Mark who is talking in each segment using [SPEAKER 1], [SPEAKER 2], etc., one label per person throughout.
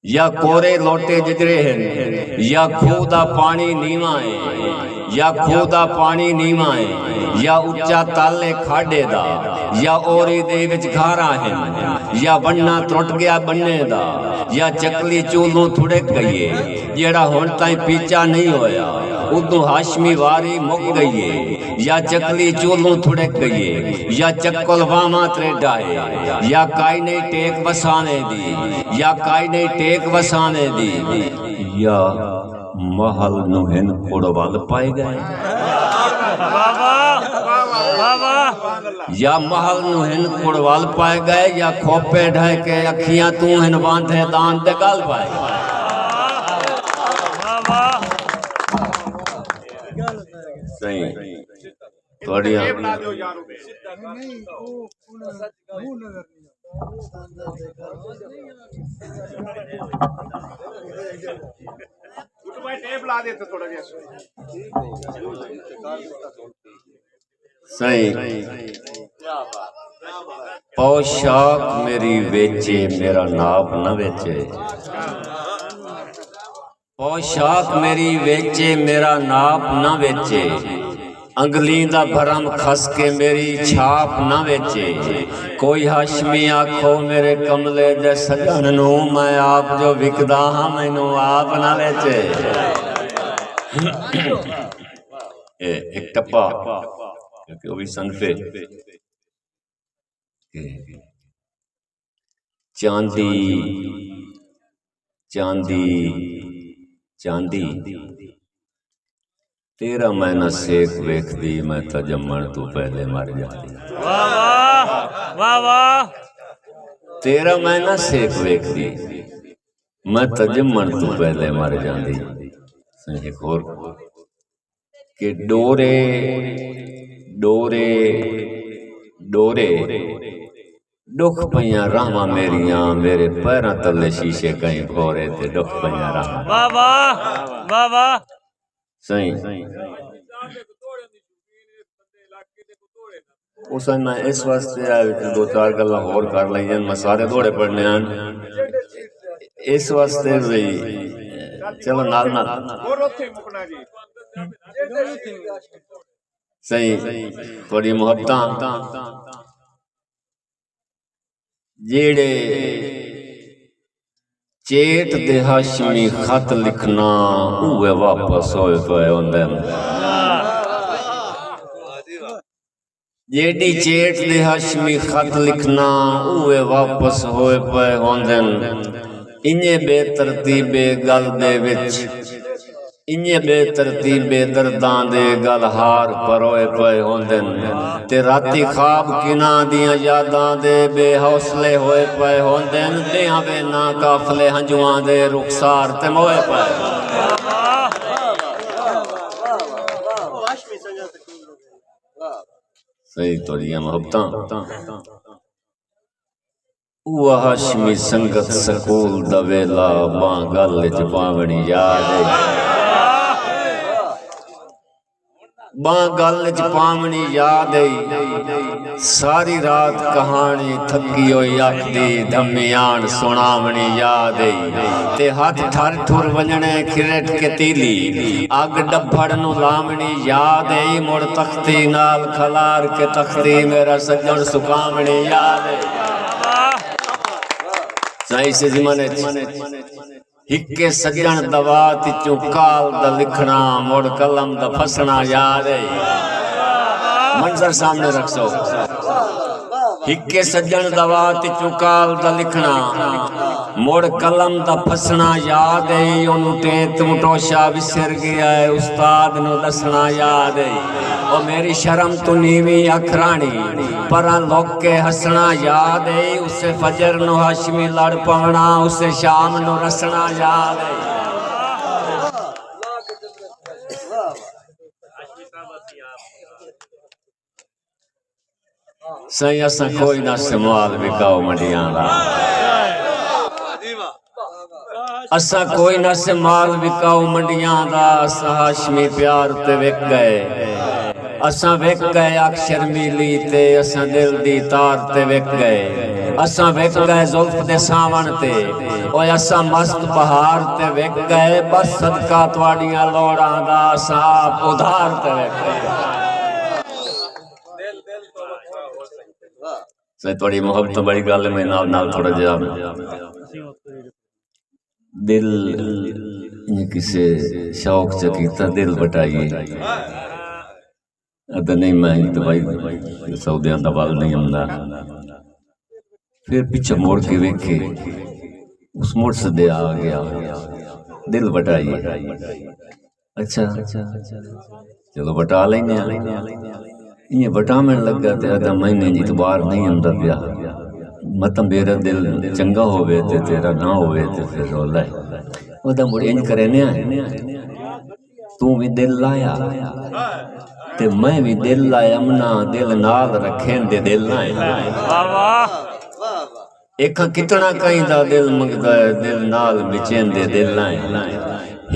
[SPEAKER 1] या कोरे लोटे जिगरे हैं, या खूह दा पानी नीवा है, या खूह दा पानी नीवा है, या उच्चा ताले खाडे दा, या ओरी दे विच घारा है, या बन्ना त्रुट गया बन्ने दा, या चकली चूलों थुड़क गई है जेड़ा हुण ताईं पीचा नहीं होया, उदू हाशमी वारी मुक गई है, या चकली चूलों थुड़क गई है, या चक्कल वामा त्रेडा है, या काई नहीं टेक वसाने दी, या काई नहीं टेक वसाने दी, या महल नुहन कुड़वल पाए गए, या महल नुहन कुड़वल पाए गए, या खोपे ढह के अखियां तू हिन बांधे दान दे गल पाए गए। सही बढ़िया सही पोशाक मेरी वेचे मेरा नाप न वेचे, पोशाक मेरी वेचे मेरा नाप न वेचे, अंगली दा भरम खस के मेरी छाप न वेचे, कोई हाशमी आखो मेरे कमले दे सजन नू मैं आप जो विकदा हाँ मैनू आप न वेचे। एक टप्पा क्योंकि वो भी सनफे चांदी चांदी चांदी तेरा महीना सेक वेखदी मैं तो जम्मण तू पहले मर जाती। वाह वाह तेरा महीना सेक वेखदी मैं तो जम्मण तू पहले मर जाती। एक और कि डोरे डोरे डोरे दुख पइया रामा मेरिया मेरे पैरों तले शीशे कहीं फोरे ते दुख पइया रामा। वाह वाह वाह वाह सही उस मैं इस वास्ते दो चार गल्लां होर कर लईयां, मैं सारे दौड़े पढ़ने हैं इस वास्ते भी चलो नाल नाल सही थोड़ी मोहब्बत जेड़े चेट दे हाशमी खत लिखना उहे वापस होए पे होंदे, जेड़ी चेट दे हाशमी खत लिखना उहे वापस होए पे होंदे, इन्ने बेतरतीबे गल दे विच इन्ने बेतरतीबे दर्दां दे गल हार परोए पे होंदे, ते राती ख्वाब किना दियां यादां दे बेहौसले होए पे होंदे, देहां वे ना काफले हंजुआं दे रुखसार ते मोए पे। सही तोड़ियां मोहब्बतां उह हाशमी संगत सकूल दा वेला बां गल च पावनी याद है, बां गल च पावनी याद है, सारी रात कहानी थकी होई आखदी धमियान सुनावनी याद है, ते हाथ ठर ठुर वंजने खिरट के तीली अग डब्बड़ नू लावनी याद है, मुड़ तख्ती नाल खलार के तख्ती मेरा सज्जन सुकावनी याद है। सही से ज़माने हिक्के सजन दवात चो काल दा लिखना मुड़ कलम दा फसना याद है, मंजर सामने रख सो हिक्के सजन दवात चो काल दा लिखना मुड़ कलम दा फसना याद है, ओनू टेत मुटोशा विसर गया है उस्ताद नू दसना याद है, ओ मेरी शर्म तू नीवी अखरानी परा लोग के हसना याद है, उसे फजर नु हाशमी लड़ पवना उसे शाम नु रसना याद है। सही असा कोई ना संभाल विकाओ मंडियां दा, असा कोई ना संभाल विकाओ मंडियां दा, असा हाशमी प्यार ते विक गए, असा विक गए अक्षर मिली ते असा दिल दी तार ते विक गए, असा वेक गए जुल्फ दे सावन ते ओए असा मस्त बहार ते वेक गए बस सदका तुहाडियां लोड़ां दा साफ उधार ते वेक गए से थोड़ी मोहब्बत बड़ी गल है। मैं नाल थोड़ा जिहा दिल किसे शौक च कीता दिल बटाइए अद नहीं मैं तो भाई सौदियां दा वाल नहीं आंदा। फिर पीछे मोड़ के वेखे उस मोड़ से दे आ गया दिल बटाइए। अच्छा चलो बटा लेने ये बटावन लगा ते अदा महीने जी तो बाहर नहीं आंदा पिया मतलब मेरा दिल चंगा होवे ते तेरा ना होवे ते फिर रोला है ओदा मुड़ इंज करे ने तू भी दिल लाया ते मैं भी दिल लाया मना दिल नाल रखें दे दिल ना वाह वाह एक कितना कहीं दा दिल मंगदा है दिल नाल मिचें दे दिल ना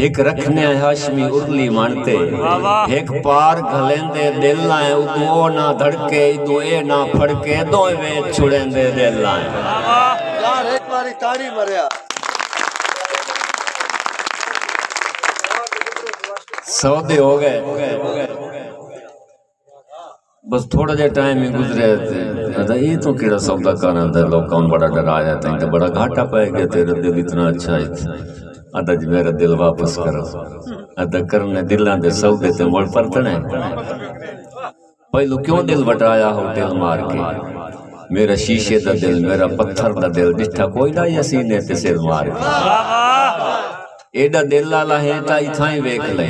[SPEAKER 1] एक रखने हाशमी उर्ली मानते एक पार घलेंदे दिल लाए उदू ओ ना धड़के इदू ए ना फड़के दो वे छुड़ेंदे दिल लाए यार एक बारी ताड़ी मरिया सौदे हो गए बस थोड़ा जा टाइम ही गुजरे थे ये तो केड़ा सौदा करना था लोगों बड़ा डराया था तो बड़ा घाटा पै गया तेरा दिल इतना अच्छा है अदा जी मेरा दिल वापस करो अदा करने दिलों के सौदे ते मुड़ परतने पहलू क्यों दिल बटाया हो दिल मार के मेरा शीशे का दिल मेरा पत्थर का दिल डिठा कोई ना या सीने ते सिर मार के एडा दिल वाला है ता इथा ही वेख ले।